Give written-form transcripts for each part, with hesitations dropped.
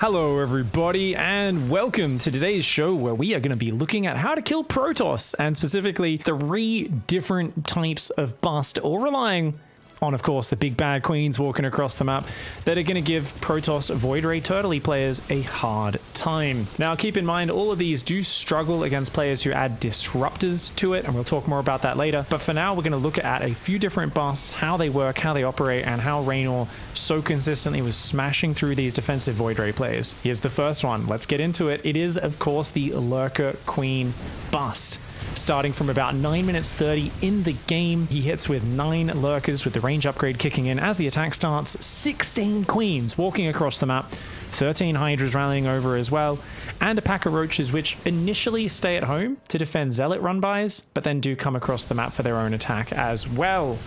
Hello everybody and welcome to today's show where we are going to be looking at how to kill Protoss and specifically 3 different types of bust, all relying on, of course, the big bad queens walking across the map that are going to give Protoss Void Ray Turtley players a hard time. Now, keep in mind, all of these do struggle against players who add disruptors to it, and we'll talk more about that later. But for now, we're going to look at a few different busts, how they work, how they operate, and how Reynor so consistently was smashing through these defensive Void Ray players. Here's the first one. Let's get into it. It is, of course, the Lurker Queen bust. Starting from about 9 minutes 30 in the game, he hits with 9 Lurkers with the range upgrade kicking in. As the attack starts, 16 Queens walking across the map, 13 Hydras rallying over as well, and a pack of Roaches which initially stay at home to defend Zealot run-bys, but then do come across the map for their own attack as well.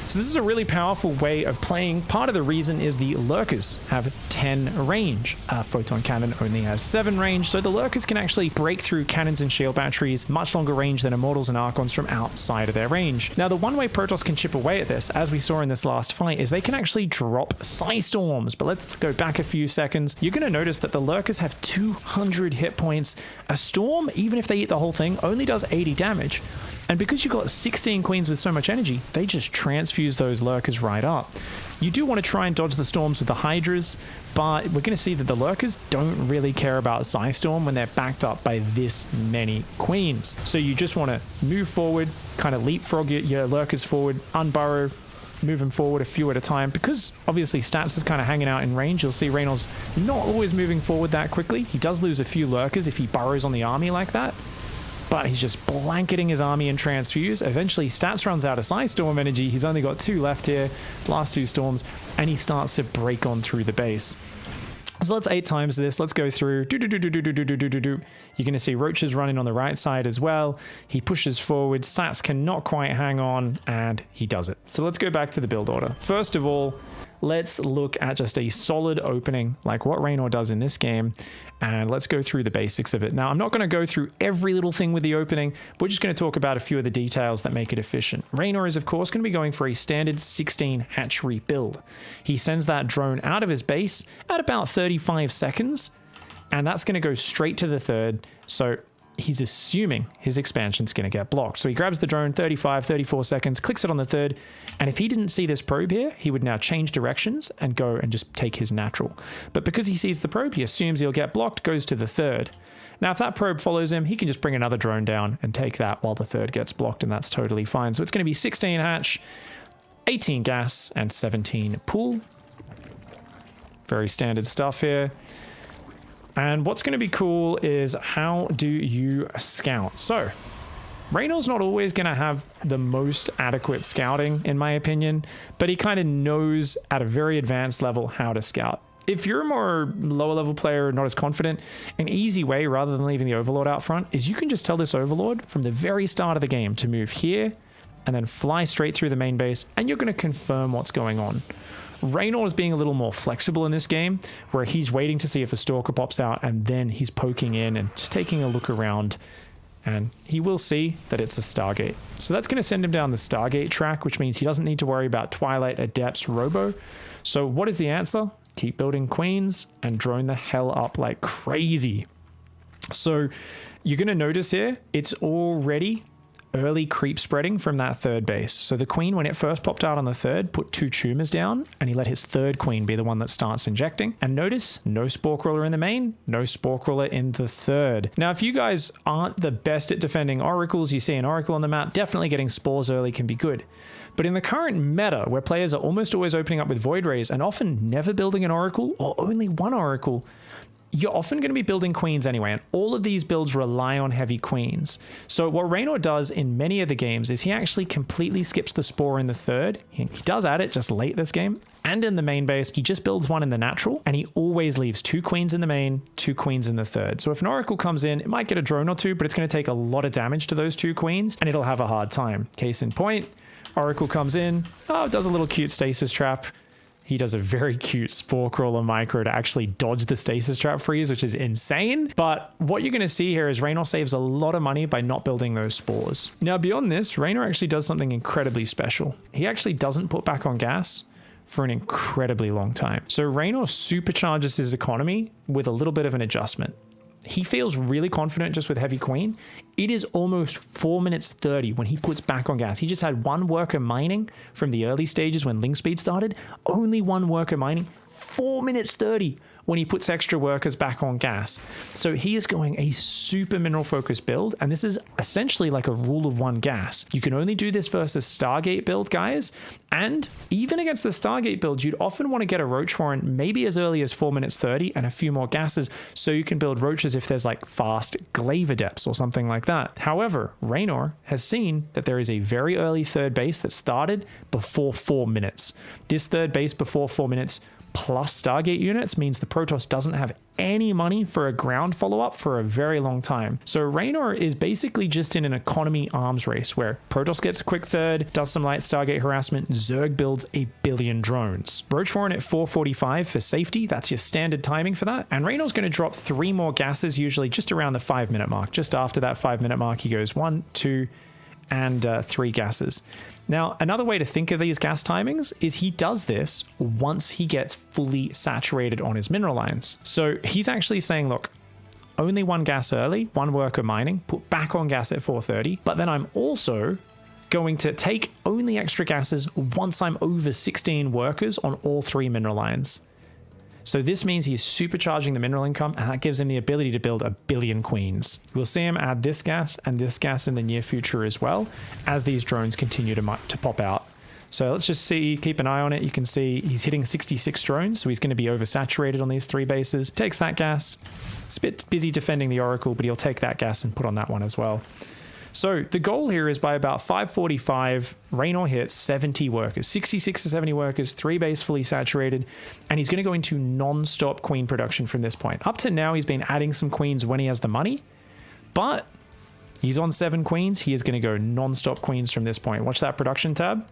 So this is a really powerful way of playing. Part of the reason is the Lurkers have 10 range. Photon Cannon only has 7 range, so the Lurkers can actually break through cannons and shield batteries much longer range than Immortals and Archons from outside of their range. Now, the one way Protoss can chip away at this, as we saw in this last fight, is they can actually drop Psystorms. But let's go back a few seconds. You're going to notice that the Lurkers have 200 hit points. A Storm, even if they eat the whole thing, only does 80 damage. And because you've got 16 Queens with so much energy, they just transfuse those Lurkers right up. You do want to try and dodge the Storms with the Hydras, but we're going to see that the Lurkers don't really care about Psystorm when they're backed up by this many Queens. So you just want to move forward, kind of leapfrog your Lurkers forward, unburrow, move them forward a few at a time. Because obviously Stats is kind of hanging out in range, you'll see Reynor's not always moving forward that quickly. He does lose a few Lurkers if he burrows on the army like that, but he's just blanketing his army and transfuse. Eventually, Stats runs out of Psystorm energy. He's only got 2 left here, last 2 storms, and he starts to break on through the base. So let's 8 times this. Let's go through. You're going to see Roaches running on the right side as well. He pushes forward. Stats cannot quite hang on, and he does it. So let's go back to the build order. First of all, let's look at just a solid opening like what Reynor does in this game, and let's go through the basics of it. Now, I'm not going to go through every little thing with the opening. We're just going to talk about a few of the details that make it efficient. Reynor is, of course, going to be going for a standard 16 hatchery build. He sends that drone out of his base at about 35 seconds, and that's going to go straight to the third. So he's assuming his expansion's going to get blocked. So he grabs the drone, 35, 34 seconds, clicks it on the third, and if he didn't see this probe here, he would now change directions and go and just take his natural. But because he sees the probe, he assumes he'll get blocked, goes to the third. Now, if that probe follows him, he can just bring another drone down and take that while the third gets blocked, and that's totally fine. So it's going to be 16 hatch, 18 gas, and 17 pool. Very standard stuff here. And what's going to be cool is how do you scout? So Reynor's not always going to have the most adequate scouting, in my opinion, but he kind of knows at a very advanced level how to scout. If you're a more lower level player, not as confident, an easy way rather than leaving the Overlord out front is you can just tell this Overlord from the very start of the game to move here and then fly straight through the main base, and you're going to confirm what's going on. Reynor is being a little more flexible in this game, where he's waiting to see if a Stalker pops out, and then he's poking in and just taking a look around, and he will see that it's a Stargate. So that's going to send him down the Stargate track, which means he doesn't need to worry about Twilight, Adepts, Robo. So what is the answer? Keep building Queens and drone the hell up like crazy. So you're going to notice here, it's already early creep spreading from that third base. So the Queen, when it first popped out on the third, put 2 tumors down, and he let his third Queen be the one that starts injecting. And notice, no Spore Crawler in the main, no Spore Crawler in the third. Now, if you guys aren't the best at defending Oracles, you see an Oracle on the map, definitely getting Spores early can be good. But in the current meta, where players are almost always opening up with Void Rays and often never building an Oracle or only one Oracle, you're often going to be building Queens anyway, and all of these builds rely on heavy Queens. So what Reynor does in many of the games is he actually completely skips the Spore in the third. He does add it just late this game, and in the main base, he just builds one in the natural, and he always leaves 2 Queens in the main, 2 Queens in the third. So if an Oracle comes in, it might get a drone or 2, but it's going to take a lot of damage to those 2 Queens, and it'll have a hard time. Case in point, Oracle comes in, does a little cute stasis trap. He does a very cute Spore Crawler micro to actually dodge the stasis trap freeze, which is insane. But what you're going to see here is Reynor saves a lot of money by not building those spores. Now, beyond this, Reynor actually does something incredibly special. He actually doesn't put back on gas for an incredibly long time. So Reynor supercharges his economy with a little bit of an adjustment. He feels really confident just with heavy queen. It is almost 4 minutes 30 when he puts back on gas. He just had one worker mining from the early stages when link speed started. Only one worker mining. 4 minutes 30 when he puts extra workers back on gas. So he is going a super mineral focused build, and this is essentially like a rule of one gas. You can only do this versus Stargate build, guys, and even against the Stargate build, you'd often want to get a Roach Warrant maybe as early as 4 minutes 30 and a few more gases so you can build Roaches if there's like fast glaive adepts or something like that. However, Reynor has seen that there is a very early third base that started before 4 minutes. This third base before 4 minutes plus Stargate units means the Protoss doesn't have any money for a ground follow-up for a very long time. So Reynor is basically just in an economy arms race where Protoss gets a quick third, does some light Stargate harassment, Zerg builds a billion drones. Roach Warren at 445 for safety, that's your standard timing for that. And Reynor's going to drop 3 more gases, usually just around the 5 minute mark. Just after that 5 minute mark, he goes 1, 2, and 3 gases. Now, another way to think of these gas timings is he does this once he gets fully saturated on his mineral lines. So he's actually saying, look, only 1 gas early, 1 worker mining, put back on gas at 430, but then I'm also going to take only extra gases once I'm over 16 workers on all 3 mineral lines. So this means he's supercharging the mineral income, and that gives him the ability to build a billion queens. We'll see him add this gas and this gas in the near future as well as these drones continue to pop out. So let's just see, keep an eye on it. You can see he's hitting 66 drones, so he's going to be oversaturated on these 3 bases. Takes that gas. It's a bit busy defending the Oracle, but he'll take that gas and put on that one as well. So the goal here is by about 5:45, Reynor hits 70 workers, 66 to 70 workers, 3 base fully saturated, and he's going to go into non-stop queen production from this point. Up to now, he's been adding some queens when he has the money, but he's on 7 queens. He is going to go non-stop queens from this point. Watch that production tab.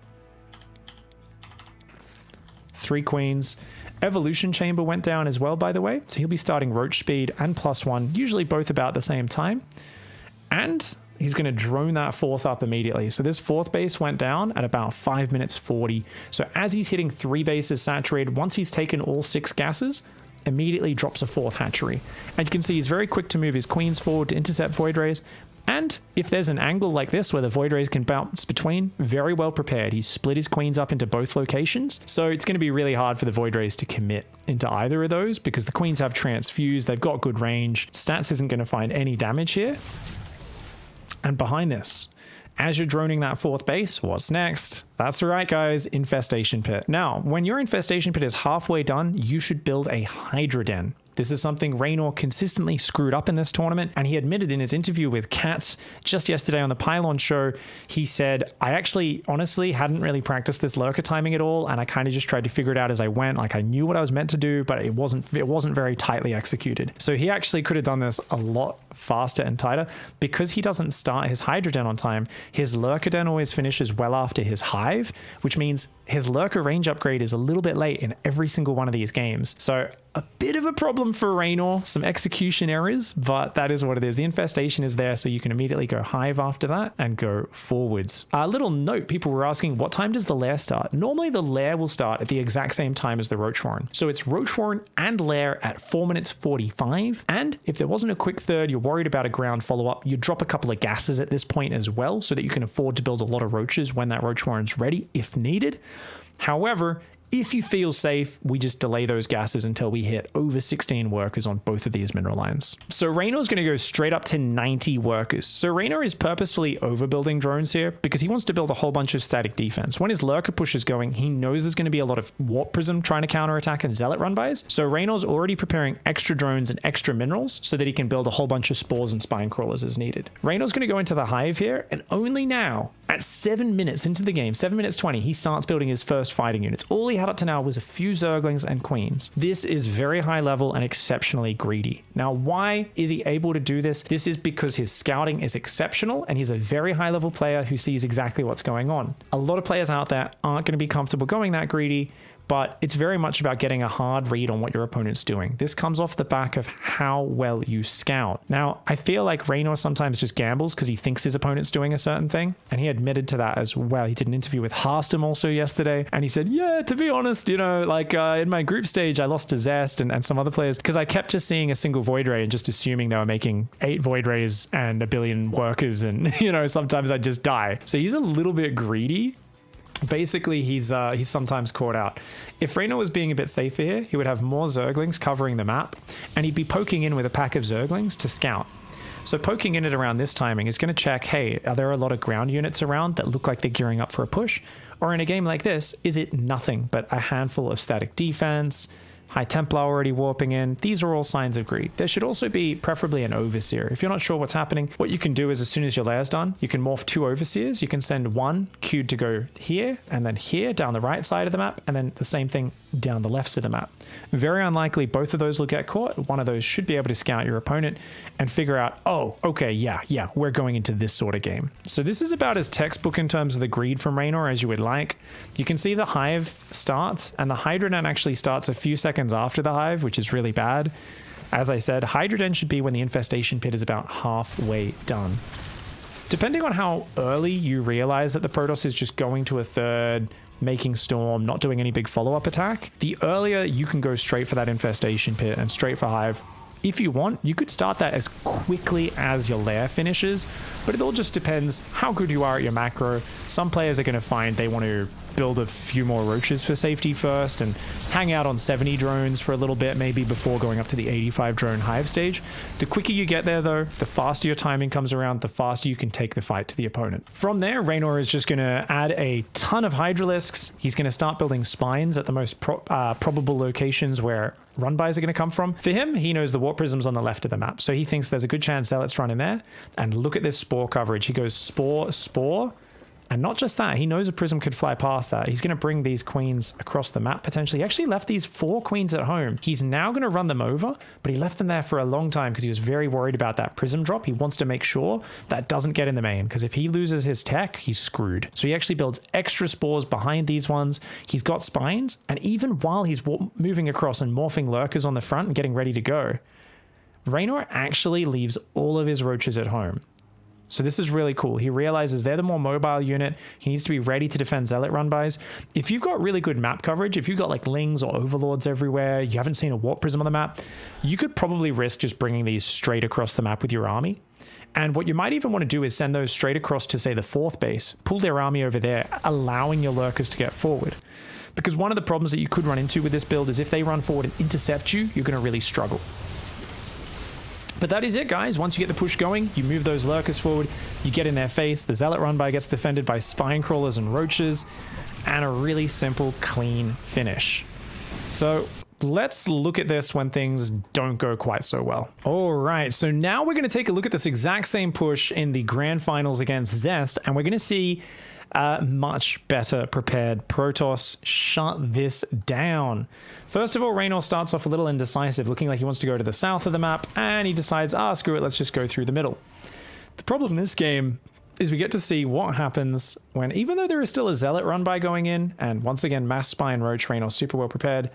3 queens. Evolution chamber went down as well, by the way, so he'll be starting Roach speed and +1, usually both about the same time. And he's going to drone that 4th up immediately. So this 4th base went down at about 5 minutes 40. So as he's hitting 3 bases saturated, once he's taken all 6 gases, immediately drops a 4th hatchery. And you can see he's very quick to move his queens forward to intercept Void Rays. And if there's an angle like this where the Void Rays can bounce between, very well prepared. He's split his queens up into both locations. So it's going to be really hard for the Void Rays to commit into either of those because the queens have transfused. They've got good range. Stats isn't going to find any damage here. And behind this, as you're droning that 4th base, what's next? That's right, guys, Infestation Pit. Now, when your Infestation Pit is halfway done, you should build a Hydra Den. This is something Reynor consistently screwed up in this tournament, and he admitted in his interview with Katz just yesterday on the Pylon show, he said, I actually honestly hadn't really practiced this lurker timing at all, and I kind of just tried to figure it out as I went. Like I knew what I was meant to do, but it wasn't very tightly executed. So he actually could have done this a lot faster and tighter. Because he doesn't start his Hydra Den on time, his lurker den always finishes well after his hive, which means his lurker range upgrade is a little bit late in every single one of these games. So a bit of a problem for Reynor, some execution errors, but that is what it is. The infestation is there, so you can immediately go hive after that and go forwards. A little note, people were asking, what time does the lair start? Normally the lair will start at the exact same time as the Roach Warren. So it's Roach Warren and lair at 4 minutes 45. And if there wasn't a quick third, you're worried about a ground follow-up, you drop a couple of gases at this point as well, so that you can afford to build a lot of Roaches when that Roach Warren's ready, if needed. However, if you feel safe, we just delay those gases until we hit over 16 workers on both of these mineral lines. So Reynor's going to go straight up to 90 workers. So Reynor is purposefully overbuilding drones here because he wants to build a whole bunch of static defense. When his lurker push is going, he knows there's going to be a lot of Warp Prism trying to counterattack and Zealot run-bys. So Reynor's already preparing extra drones and extra minerals so that he can build a whole bunch of spores and spine crawlers as needed. Reynor's going to go into the hive here, and only now, at 7 minutes into the game, 7 minutes 20, he starts building his first fighting units. All he had up to now was a few Zerglings and Queens. This is very high level and exceptionally greedy. Now, why is he able to do this? This is because his scouting is exceptional and he's a very high level player who sees exactly what's going on. A lot of players out there aren't going to be comfortable going that greedy, but it's very much about getting a hard read on what your opponent's doing. This comes off the back of how well you scout. Now, I feel like Reynor sometimes just gambles because he thinks his opponent's doing a certain thing, and he admitted to that as well. He did an interview with Harstem also yesterday, and he said, yeah, to be honest, you know, like in my group stage, I lost to Zest and some other players because I kept just seeing a single Void Ray and just assuming they were making 8 Void Rays and a billion workers, and, you know, sometimes I'd just die. So he's a little bit greedy. Basically, he's sometimes caught out. If Reynor was being a bit safer here, he would have more Zerglings covering the map, and he'd be poking in with a pack of Zerglings to scout. So poking in at around this timing is going to check, hey, are there a lot of ground units around that look like they're gearing up for a push? Or in a game like this, is it nothing but a handful of static defense, High Templar already warping in? These are all signs of greed. There should also be preferably an Overseer. If you're not sure what's happening, what you can do is as soon as your layer's done, you can morph 2 Overseers. You can send one queued to go here and then here down the right side of the map, and then the same thing down the left of the map. Very unlikely both of those will get caught. One of those should be able to scout your opponent and figure out, oh, okay, yeah, we're going into this sort of game. So this is about as textbook in terms of the greed from Reynor as you would like. You can see the Hive starts, and the Hydra Den actually starts a few seconds after the Hive, which is really bad. As I said, Hydra Den should be when the Infestation Pit is about halfway done. Depending on how early you realize that the Protoss is just going to a third, making Storm, not doing any big follow-up attack, the earlier you can go straight for that Infestation Pit and straight for Hive. If you want, you could start that as quickly as your lair finishes, but it all just depends how good you are at your macro. Some players are going to find they want to build a few more roaches for safety first and hang out on 70 drones for a little bit maybe before going up to the 85 drone Hive stage. The quicker you get there though, the faster your timing comes around, the faster you can take the fight to the opponent. From there, Reynor is just going to add a ton of Hydralisks. He's going to start building spines at the most probable locations where run-bys are going to come from. For him, he knows the warp prism's on the left of the map, so he thinks there's a good chance Zealots run in there. And look at this spore coverage. He goes spore, spore. And not just that, he knows a prism could fly past that. He's going to bring these queens across the map potentially. He actually left these 4 queens at home. He's now going to run them over, but he left them there for a long time because he was very worried about that prism drop. He wants to make sure that doesn't get in the main, because if he loses his tech, he's screwed. So he actually builds extra spores behind these ones. He's got spines, and even while he's moving across and morphing lurkers on the front and getting ready to go, Reynor actually leaves all of his roaches at home. So this is really cool. He realizes they're the more mobile unit. He needs to be ready to defend Zealot run-bys. If you've got really good map coverage, if you've got like Lings or Overlords everywhere, you haven't seen a Warp Prism on the map, you could probably risk just bringing these straight across the map with your army. And what you might even want to do is send those straight across to, say, the 4th base, pull their army over there, allowing your Lurkers to get forward. Because one of the problems that you could run into with this build is if they run forward and intercept you, you're going to really struggle. But that is it, guys. Once you get the push going, you move those Lurkers forward, you get in their face, the Zealot run-by gets defended by Spine Crawlers and Roaches, and a really simple, clean finish. So let's look at this when things don't go quite so well. All right, so now we're going to take a look at this exact same push in the Grand Finals against Zest, and we're going to see much better prepared Protoss shut this down. First of all, Reynor starts off a little indecisive, looking like he wants to go to the south of the map, and he decides, screw it, let's just go through the middle. The problem in this game is we get to see what happens when, even though there is still a Zealot run-by going in, and once again, Mass Spine Roach, Reynor super well prepared,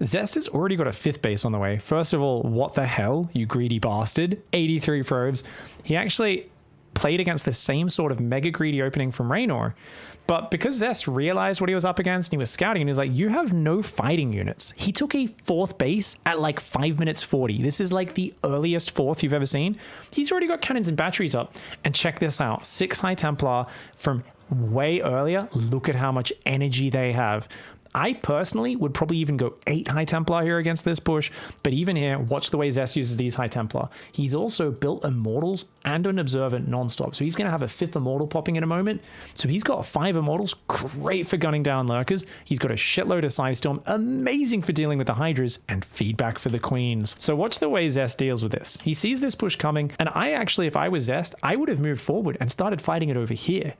Zest has already got a 5th base on the way. First of all, what the hell, you greedy bastard. 83 probes. He actually played against the same sort of mega greedy opening from Reynor, but because Zest realized what he was up against and he was scouting, and he was like, you have no fighting units. He took a 4th base at like 5 minutes 40. This is like the earliest 4th you've ever seen. He's already got cannons and batteries up, and check this out, 6 High Templar from way earlier. Look at how much energy they have. I personally would probably even go 8 High Templar here against this push, but even here, watch the way Zest uses these High Templar. He's also built Immortals and an Observant non-stop, so he's going to have a 5th Immortal popping in a moment. So he's got 5 Immortals, great for gunning down Lurkers. He's got a shitload of Psy Storm, amazing for dealing with the Hydras, and feedback for the Queens. So watch the way Zest deals with this. He sees this push coming, and I actually, if I was Zest, I would have moved forward and started fighting it over here.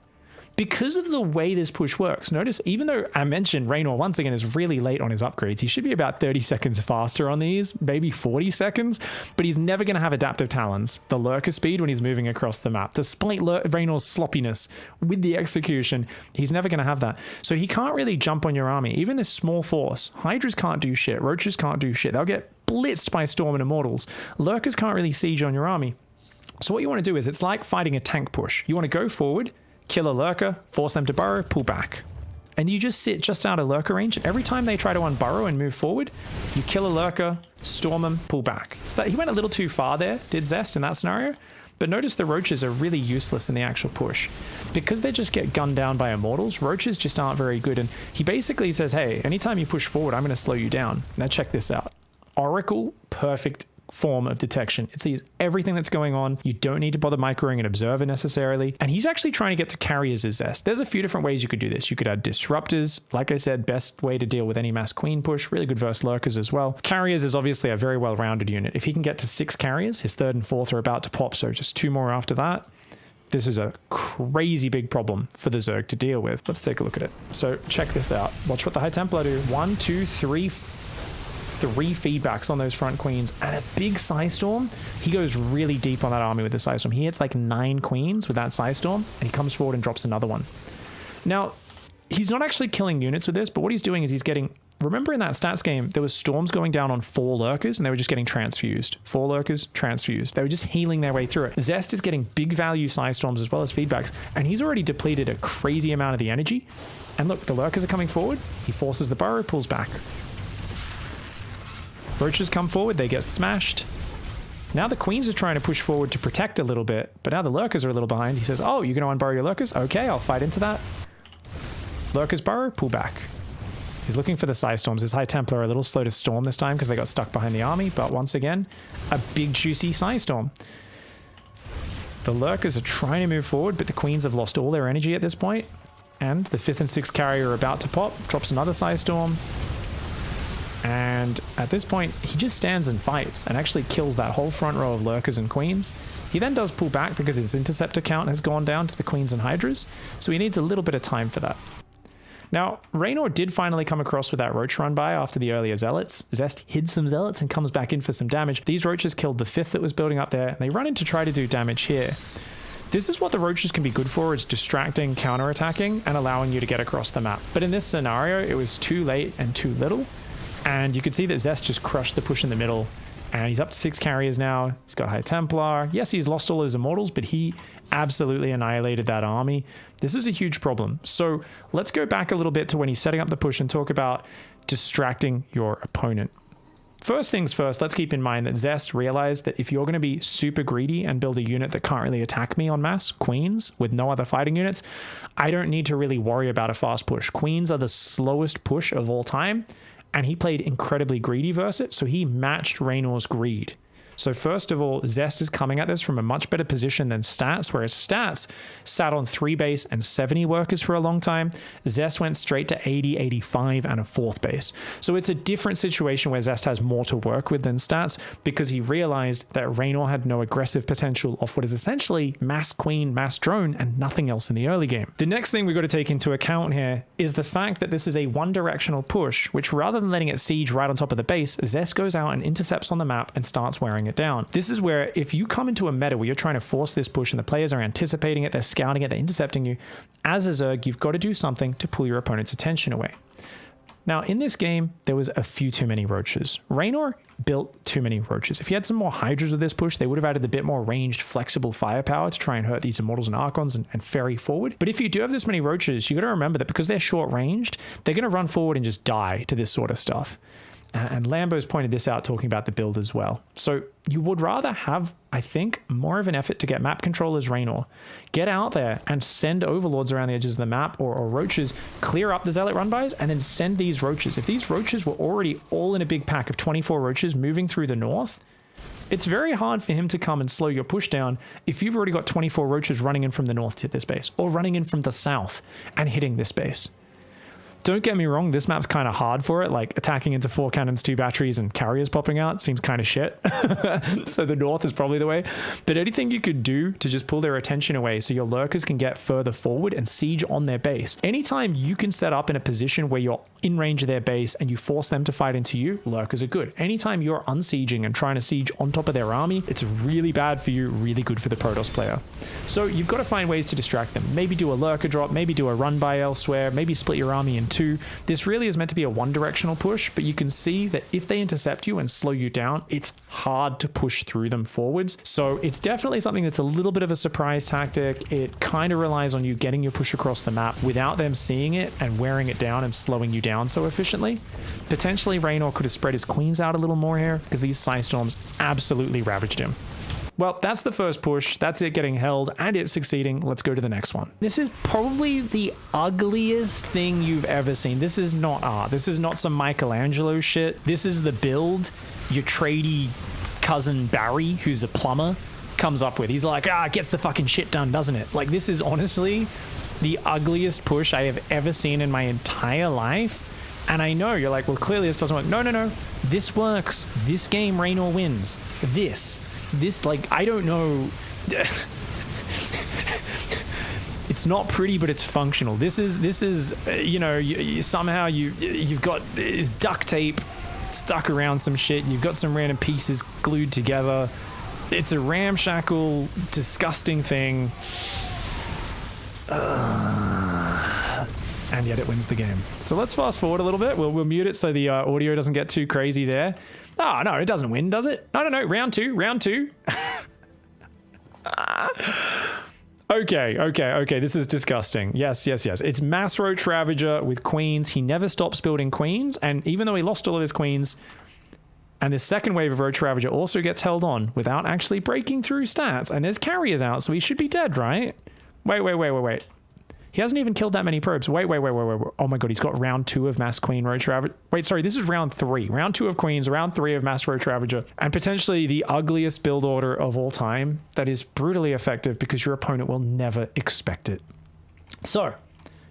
Because of the way this push works, notice even though I mentioned Reynor once again is really late on his upgrades, he should be about 30 seconds faster on these, maybe 40 seconds, but he's never going to have adaptive talons, the lurker speed when he's moving across the map. Despite Reynor's sloppiness with the execution, he's never going to have that. So he can't really jump on your army. Even this small force, Hydras can't do shit, Roaches can't do shit. They'll get blitzed by Storm and Immortals. Lurkers can't really siege on your army. So what you want to do is, it's like fighting a tank push. You want to go forward, kill a lurker, force them to burrow, pull back. And you just sit just out of lurker range. Every time they try to unburrow and move forward, you kill a lurker, storm them, pull back. So that he went a little too far there, did Zest in that scenario. But notice the Roaches are really useless in the actual push. Because they just get gunned down by Immortals, Roaches just aren't very good. And he basically says, hey, anytime you push forward, I'm going to slow you down. Now check this out. Oracle, perfect form of detection. It sees everything that's going on. You don't need to bother microing an observer necessarily. And he's actually trying to get to carriers as Zest. There's a few different ways you could do this. You could add disruptors. Like I said, best way to deal with any mass queen push. Really good versus lurkers as well. Carriers is obviously a very well-rounded unit. If he can get to 6 carriers, his 3rd and 4th are about to pop, so just 2 more after that. This is a crazy big problem for the Zerg to deal with. Let's take a look at it. So check this out. Watch what the High Templar do. 1, 2, 3 feedbacks on those front queens and a big Psystorm. He goes really deep on that army with the Psystorm. He hits like 9 queens with that Psystorm and he comes forward and drops another one. Now, he's not actually killing units with this, but what he's doing is he's getting... Remember in that stats game, there was storms going down on 4 lurkers and they were just getting transfused. 4 lurkers, transfused. They were just healing their way through it. Zest is getting big value Psystorms as well as feedbacks, and he's already depleted a crazy amount of the energy. And look, the lurkers are coming forward. He forces the burrow, pulls back. Roaches come forward, they get smashed. Now the queens are trying to push forward to protect a little bit, but now the lurkers are a little behind. He says, oh, you're going to unburrow your lurkers? Okay, I'll fight into that. Lurkers burrow, pull back. He's looking for the Psystorms. His High Templar are a little slow to storm this time because they got stuck behind the army, but once again, a big juicy Psystorm. The lurkers are trying to move forward, but the queens have lost all their energy at this point, and the 5th and 6th carrier are about to pop, drops another Psystorm. And at this point, he just stands and fights and actually kills that whole front row of lurkers and queens. He then does pull back because his interceptor count has gone down to the queens and hydras, so he needs a little bit of time for that. Now, Reynor did finally come across with that roach run by after the earlier zealots. Zest hid some zealots and comes back in for some damage. These roaches killed the 5th that was building up there, and they run in to try to do damage here. This is what the roaches can be good for, is distracting, counterattacking, and allowing you to get across the map. But in this scenario, it was too late and too little. And you could see that Zest just crushed the push in the middle. And he's up to 6 carriers now. He's got High Templar. Yes, he's lost all his Immortals, but he absolutely annihilated that army. This is a huge problem. So let's go back a little bit to when he's setting up the push and talk about distracting your opponent. First things first, let's keep in mind that Zest realized that if you're going to be super greedy and build a unit that can't really attack me en masse, queens, with no other fighting units, I don't need to really worry about a fast push. Queens are the slowest push of all time. And he played incredibly greedy versus it, so he matched Reynor's greed. So first of all, Zest is coming at this from a much better position than Stats, whereas Stats sat on 3 base and 70 workers for a long time. Zest went straight to 80, 85, and a 4th base. So it's a different situation where Zest has more to work with than Stats, because he realized that Reynor had no aggressive potential off what is essentially mass queen, mass drone, and nothing else in the early game. The next thing we've got to take into account here is the fact that this is a one-directional push, which rather than letting it siege right on top of the base, Zest goes out and intercepts on the map and starts wearing it down. This is where if you come into a meta where you're trying to force this push and the players are anticipating it, they're scouting it, they're intercepting you, as a Zerg, you've got to do something to pull your opponent's attention away. Now, in this game, there was a few too many roaches. Reynor built too many roaches. If he had some more hydras with this push, they would have added a bit more ranged, flexible firepower to try and hurt these Immortals and Archons and ferry forward. But if you do have this many roaches, you got to remember that because they're short ranged, they're going to run forward and just die to this sort of stuff. And Lambo's pointed this out talking about the build as well. So you would rather have, I think, more of an effort to get map control as Reynor. Get out there and send overlords around the edges of the map or roaches, clear up the zealot run-bys, and then send these roaches. If these roaches were already all in a big pack of 24 roaches moving through the north, it's very hard for him to come and slow your push down if you've already got 24 roaches running in from the north to this base, or running in from the south and hitting this base. Don't get me wrong, this map's kind of hard for it, like attacking into 4 cannons, 2 batteries, and carriers popping out seems kind of shit. So the north is probably the way. But anything you could do to just pull their attention away so your lurkers can get further forward and siege on their base. Anytime you can set up in a position where you're in range of their base and you force them to fight into you, lurkers are good. Anytime you're unsieging and trying to siege on top of their army, it's really bad for you, really good for the Protoss player. So you've got to find ways to distract them. Maybe do a lurker drop, maybe do a run by elsewhere, maybe split your army in 2. This really is meant to be a one-directional push, but you can see that if they intercept you and slow you down, it's hard to push through them forwards. So it's definitely something that's a little bit of a surprise tactic. It kind of relies on you getting your push across the map without them seeing it and wearing it down and slowing you down so efficiently. Potentially, Reynor could have spread his queens out a little more here because these Psystorms absolutely ravaged him. Well, that's the first push. That's it getting held, and it's succeeding. Let's go to the next one. This is probably the ugliest thing you've ever seen. This is not art. This is not some Michelangelo shit. This is the build your tradey cousin Barry, who's a plumber, comes up with. He's like, it gets the fucking shit done, doesn't it? Like, this is honestly the ugliest push I have ever seen in my entire life. And I know you're like, well, clearly this doesn't work. No. This works. This game, Reynor wins. This, like, I don't know. It's not pretty, but it's functional. This is, you know, somehow you've got this duct tape stuck around some shit. You've got some random pieces glued together. It's a ramshackle, disgusting thing. And yet it wins the game. So let's fast forward a little bit. We'll mute it so the audio doesn't get too crazy there. Oh, no, it doesn't win, does it? No. Round two. Okay. This is disgusting. Yes. It's mass Roach Ravager with queens. He never stops building queens. And even though he lost all of his queens, and this second wave of Roach Ravager also gets held on without actually breaking through stats. And there's carriers out, so he should be dead, right? Wait. He hasn't even killed that many probes. Wait. Oh my god, he's got round 2 of Mass Queen Roach Ravager. Wait, sorry, this is round 3. Round 2 of Queens, round 3 of Mass Roach Ravager, and potentially the ugliest build order of all time that is brutally effective because your opponent will never expect it. So,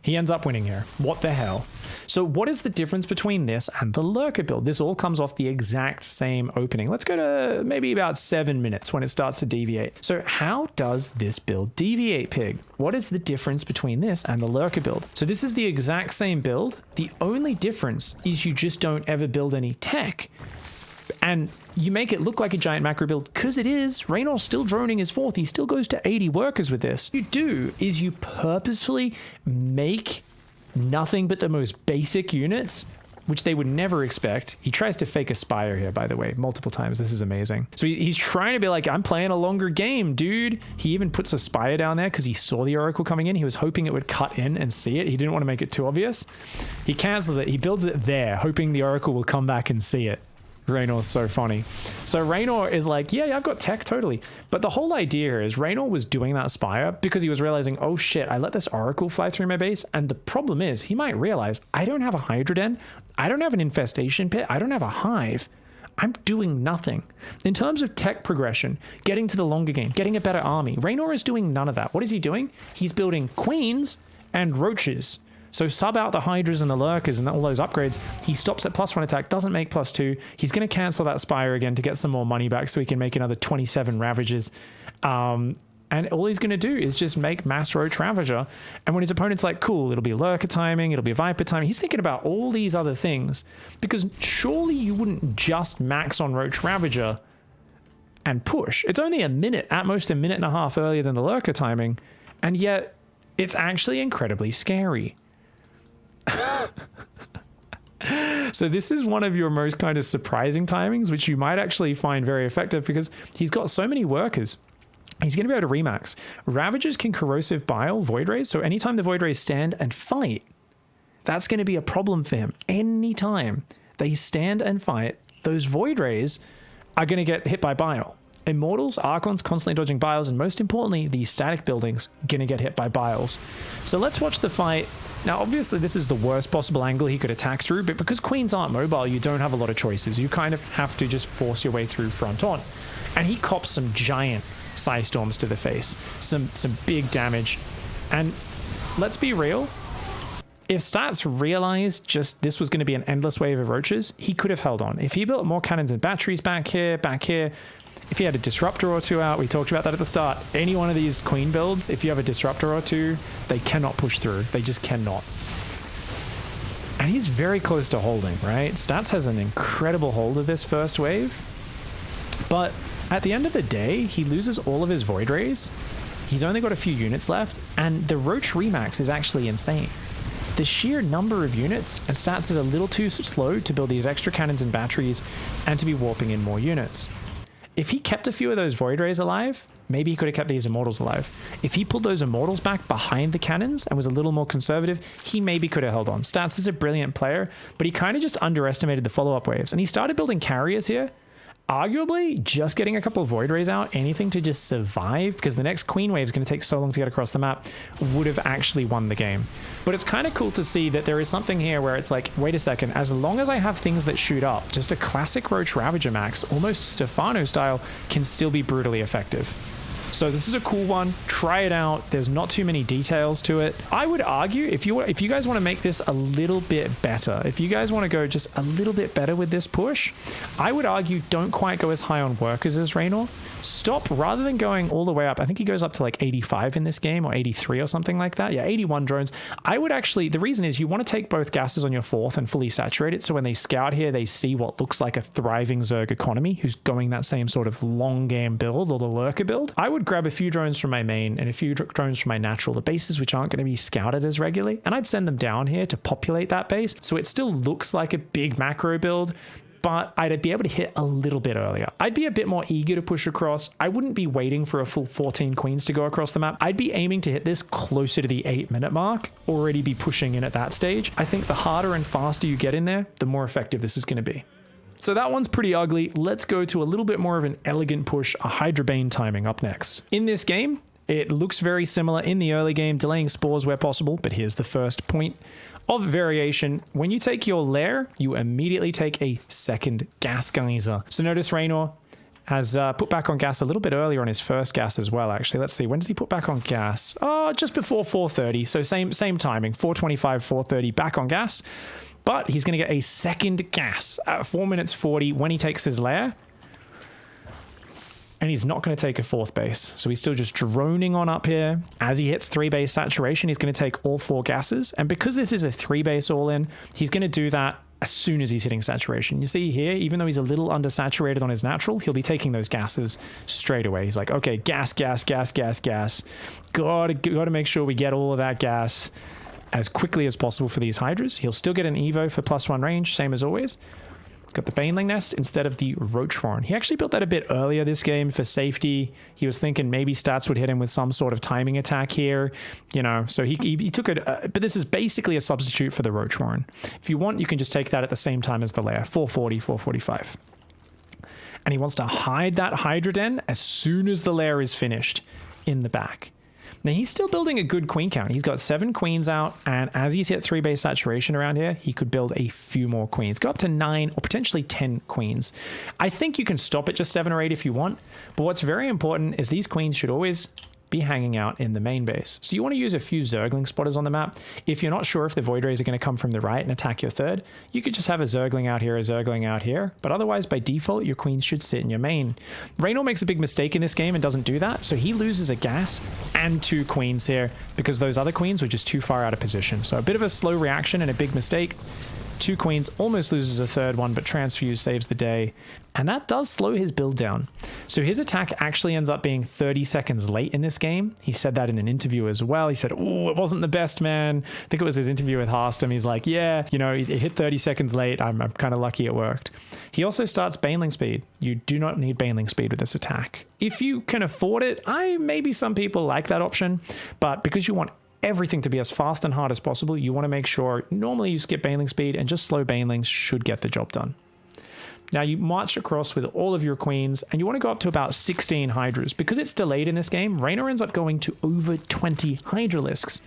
he ends up winning here. What the hell? So what is the difference between this and the Lurker build? This all comes off the exact same opening. Let's go to maybe about 7 minutes when it starts to deviate. So how does this build deviate, Pig? What is the difference between this and the Lurker build? So this is the exact same build. The only difference is you just don't ever build any tech. And you make it look like a giant macro build because it is. Reynor's still droning his 4th. He still goes to 80 workers with this. What you do is you purposefully make nothing but the most basic units, which they would never expect. He tries to fake a spire here, by the way, multiple times. This is amazing. So he's trying to be like, I'm playing a longer game, dude. He even puts a spire down there because he saw the Oracle coming in. He was hoping it would cut in and see it. He didn't want to make it too obvious. He cancels it. He builds it there, hoping the Oracle will come back and see it. Reynor's so funny. So Reynor is like, yeah, I've got tech, totally. But the whole idea here is Reynor was doing that spire because he was realizing, oh shit, I let this Oracle fly through my base. And the problem is he might realize I don't have a Hydra den. I don't have an infestation pit. I don't have a hive. I'm doing nothing. In terms of tech progression, getting to the longer game, getting a better army, Reynor is doing none of that. What is he doing? He's building queens and roaches. So sub out the Hydras and the Lurkers and all those upgrades. He stops at +1 attack, doesn't make +2. He's going to cancel that Spire again to get some more money back so he can make another 27 Ravages. And all he's going to do is just make Mass Roach Ravager. And when his opponent's like, cool, it'll be Lurker timing, it'll be Viper timing, he's thinking about all these other things. Because surely you wouldn't just max on Roach Ravager and push. It's only a minute, at most a minute and a half earlier than the Lurker timing. And yet it's actually incredibly scary. So this is one of your most kind of surprising timings, which you might actually find very effective because he's got so many workers. He's going to be able to remax. Ravagers can corrosive bile Void Rays, so anytime the Void Rays stand and fight, that's going to be a problem for him. Anytime they stand and fight, those Void Rays are going to get hit by bile. Immortals, Archons constantly dodging biles, and most importantly, the static buildings going to get hit by biles. So let's watch the fight. Now, obviously, this is the worst possible angle he could attack through, but because queens aren't mobile, you don't have a lot of choices. You kind of have to just force your way through front on. And he cops some giant Psystorms to the face. Some big damage. And let's be real. If Stats realized just this was going to be an endless wave of roaches, he could have held on. If he built more cannons and batteries back here, if he had a disruptor or two out, we talked about that at the start. Any one of these queen builds, if you have a disruptor or two, they cannot push through. They just cannot. And he's very close to holding, right? Stats has an incredible hold of this first wave. But at the end of the day, he loses all of his Void Rays. He's only got a few units left, and the Roach Remax is actually insane. The sheer number of units, and Stats is a little too slow to build these extra cannons and batteries and to be warping in more units. If he kept a few of those Void Rays alive, maybe he could have kept these Immortals alive. If he pulled those Immortals back behind the cannons and was a little more conservative, he maybe could have held on. Stats is a brilliant player, but he kind of just underestimated the follow-up waves. And he started building carriers here. Arguably, just getting a couple of Void Rays out, anything to just survive, because the next Queen wave is going to take so long to get across the map, would have actually won the game. But it's kind of cool to see that there is something here where it's like, wait a second, as long as I have things that shoot up, just a classic Roach Ravager max, almost Stefano style, can still be brutally effective. So this is a cool one. Try it out. There's not too many details to it. I would argue if you guys want to make this a little bit better, if you guys want to go just a little bit better with this push, I would argue don't quite go as high on workers as Reynor. Stop rather than going all the way up. I think he goes up to like 85 in this game, or 83 or something like that. Yeah, 81 drones. I would actually, the reason is you want to take both gases on your fourth and fully saturate it. So when they scout here, they see what looks like a thriving Zerg economy who's going that same sort of long game build, or the Lurker build. I would grab a few drones from my main and a few drones from my natural, the bases which aren't going to be scouted as regularly, and I'd send them down here to populate that base. So it still looks like a big macro build, but I'd be able to hit a little bit earlier. I'd be a bit more eager to push across. I wouldn't be waiting for a full 14 queens to go across the map. I'd be aiming to hit this closer to the 8-minute mark, already be pushing in at that stage. I think the harder and faster you get in there, the more effective this is going to be. So that one's pretty ugly. Let's go to a little bit more of an elegant push, a Hydra bane timing up next. In this game, it looks very similar in the early game, delaying spores where possible, but here's the first point of variation. When you take your lair, you immediately take a second gas geyser. So notice Reynor has put back on gas a little bit earlier on his first gas as well, actually. Let's see, when does he put back on gas? Oh, just before 4:30, so same timing, 4:25, 4:30, back on gas. But he's going to get a second gas at 4 minutes 40 when he takes his lair. And he's not going to take a fourth base. So he's still just droning on up here. As he hits 3 base saturation, he's going to take all 4 gases. And because this is a 3 base all in, he's going to do that as soon as he's hitting saturation. You see here, even though he's a little undersaturated on his natural, he'll be taking those gases straight away. He's like, okay, gas. Gotta make sure we get all of that gas as quickly as possible for these Hydras. He'll still get an Evo for +1 range, same as always. Got the Baneling Nest instead of the Roach Warren. He actually built that a bit earlier this game for safety. He was thinking maybe Stats would hit him with some sort of timing attack here, you know, so he took it, but this is basically a substitute for the Roach Warren. If you want, you can just take that at the same time as the lair, 440, 445. And he wants to hide that Hydra Den as soon as the lair is finished in the back. Now, he's still building a good queen count. He's got 7 queens out, and as he's hit 3 base saturation around here, he could build a few more queens. Go up to 9 or potentially 10 queens. I think you can stop at just 7 or 8 if you want, but what's very important is these queens should always be hanging out in the main base. So you want to use a few Zergling spotters on the map. If you're not sure if the Void Rays are going to come from the right and attack your third, you could just have a Zergling out here, a Zergling out here, but otherwise by default, your queens should sit in your main. Reynor makes a big mistake in this game and doesn't do that, so he loses a gas and 2 queens here because those other queens were just too far out of position. So a bit of a slow reaction and a big mistake. 2 queens, almost loses a third one, but Transfuse saves the day. And that does slow his build down. So his attack actually ends up being 30 seconds late in this game. He said that in an interview as well. He said, oh, it wasn't the best, man. I think it was his interview with Harstam. He's like, yeah, you know, it hit 30 seconds late. I'm kind of lucky it worked. He also starts Baneling speed. You do not need Baneling speed with this attack. If you can afford it, maybe some people like that option, but because you want everything to be as fast and hard as possible, you want to make sure normally you skip Baneling speed and just slow Banelings should get the job done. Now you march across with all of your queens and you want to go up to about 16 Hydras. Because it's delayed in this game, Reynor ends up going to over 20 Hydralisks,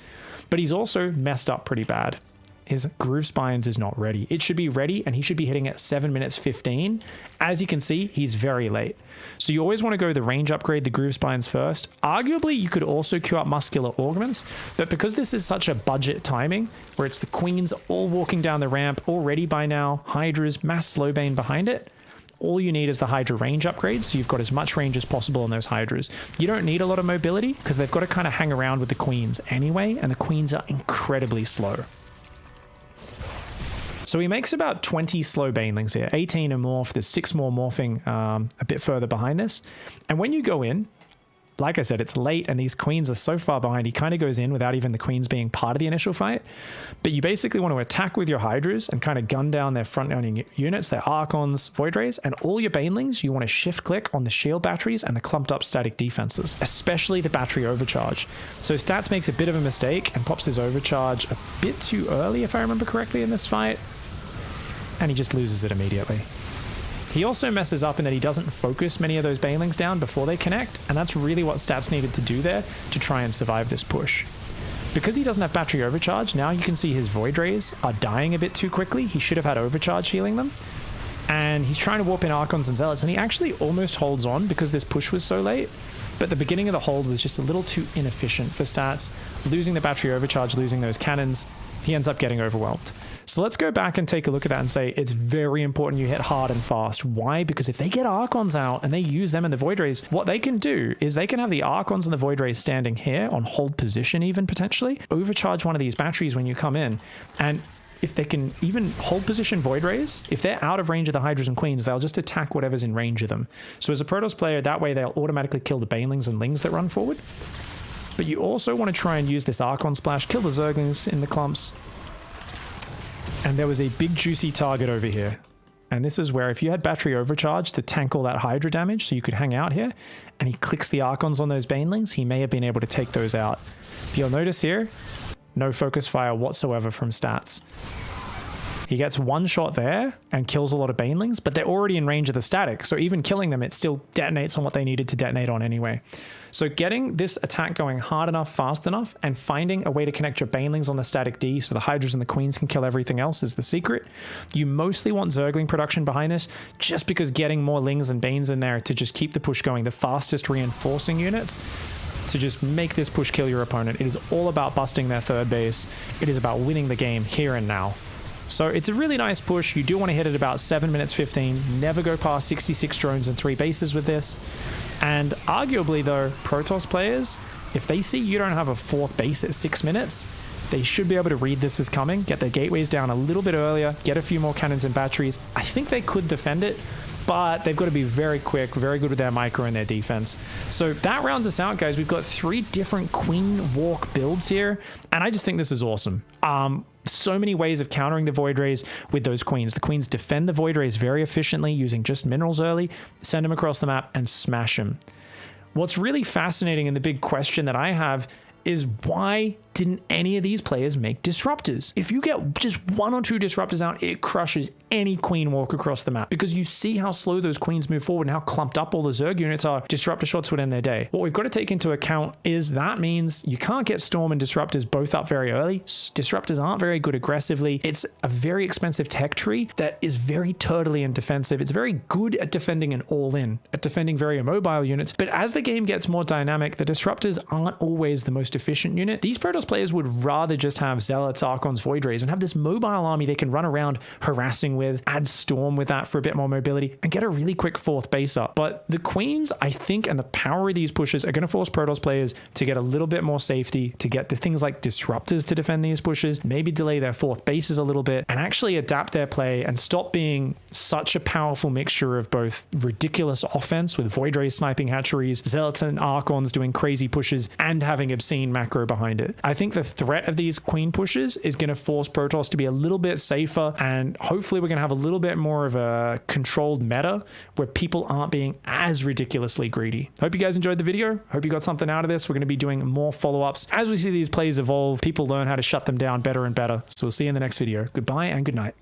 but he's also messed up pretty bad. his Groove Spines is not ready. It should be ready, and he should be hitting at 7 minutes 15. As you can see, he's very late. So you always want to go the range upgrade, the Groove Spines first. Arguably, you could also queue up Muscular Augments, but because this is such a budget timing, where it's the Queens all walking down the ramp already by now, Hydra's mass slow bane behind it, all you need is the Hydra range upgrade, so you've got as much range as possible on those Hydras. You don't need a lot of mobility, because they've got to kind of hang around with the Queens anyway, and the Queens are incredibly slow. So he makes about 20 slow banelings here, 18 and morph. There's 6 more morphing a bit further behind this. And when you go in, like I said, it's late and these Queens are so far behind, he kind of goes in without even the Queens being part of the initial fight. But you basically want to attack with your Hydras and kind of gun down their front-running units, their Archons, Void Rays, and all your banelings, you want to shift-click on the shield batteries and the clumped-up static defenses, especially the battery overcharge. So Stats makes a bit of a mistake and pops his overcharge a bit too early, if I remember correctly, in this fight. And he just loses it immediately. He also messes up in that he doesn't focus many of those banelings down before they connect, and that's really what Stats needed to do there to try and survive this push. Because he doesn't have battery overcharge, now you can see his Void Rays are dying a bit too quickly. He should have had overcharge healing them. And he's trying to warp in Archons and Zealots, and he actually almost holds on because this push was so late. But the beginning of the hold was just a little too inefficient for Stats. Losing the battery overcharge, losing those cannons, he ends up getting overwhelmed. So let's go back and take a look at that and say it's very important you hit hard and fast. Why? Because if they get Archons out and they use them in the Void Rays, what they can do is they can have the Archons and the Void Rays standing here on hold position even potentially, overcharge one of these batteries when you come in, and if they can even hold position Void Rays, if they're out of range of the Hydras and Queens, they'll just attack whatever's in range of them. So as a Protoss player, that way they'll automatically kill the Banelings and Lings that run forward. But you also want to try and use this Archon Splash, kill the Zerglings in the clumps. And there was a big juicy target over here. And this is where if you had battery overcharge to tank all that Hydra damage so you could hang out here, and he clicks the Archons on those Banelings, he may have been able to take those out. But you'll notice here, no focus fire whatsoever from Stats. He gets one shot there and kills a lot of Banelings, but they're already in range of the static. So even killing them, it still detonates on what they needed to detonate on anyway. So getting this attack going hard enough, fast enough, and finding a way to connect your Banelings on the static D so the Hydras and the Queens can kill everything else is the secret. You mostly want Zergling production behind this, just because getting more Lings and Banes in there to just keep the push going, the fastest reinforcing units, to just make this push kill your opponent. It is all about busting their third base. It is about winning the game here and now. So it's a really nice push. You do want to hit it about 7 minutes 15. Never go past 66 drones and 3 bases with this. And arguably though, Protoss players, if they see you don't have a 4th base at 6 minutes, they should be able to read this as coming, get their gateways down a little bit earlier, get a few more cannons and batteries. I think they could defend it, but they've got to be very quick, very good with their micro and their defense. So that rounds us out, guys. We've got 3 different Queen Walk builds here, and I just think this is awesome. So many ways of countering the Void Rays with those Queens. The Queens defend the Void Rays very efficiently using just minerals early, send them across the map, and smash them. What's really fascinating, and the big question that I have, is why didn't any of these players make disruptors? If you get just 1 or 2 disruptors out, it crushes any Queen walk across the map, because you see how slow those Queens move forward and how clumped up all the Zerg units are. Disruptor shots would end their day. What we've got to take into account is that means you can't get Storm and Disruptors both up very early. Disruptors aren't very good aggressively. It's a very expensive tech tree that is very turtly and defensive. It's very good at defending an all-in, at defending very immobile units. But as the game gets more dynamic, the Disruptors aren't always the most efficient unit. These Protoss players would rather just have Zealots, Archons, Void Rays, and have this mobile army they can run around harassing with, add Storm with that for a bit more mobility, and get a really quick 4th base up. But the Queens, I think, and the power of these pushes are going to force Protoss players to get a little bit more safety, to get the things like Disruptors to defend these pushes, maybe delay their 4th bases a little bit, and actually adapt their play and stop being such a powerful mixture of both ridiculous offense with Void Rays sniping hatcheries, Zealots and Archons doing crazy pushes, and having obscene macro behind it. I think the threat of these Queen pushes is going to force Protoss to be a little bit safer, and hopefully we're going to have a little bit more of a controlled meta where people aren't being as ridiculously greedy. Hope you guys enjoyed the video. Hope you got something out of this. We're going to be doing more follow-ups as we see these plays evolve. People learn how to shut them down better and better. So we'll see you in the next video. Goodbye and good night.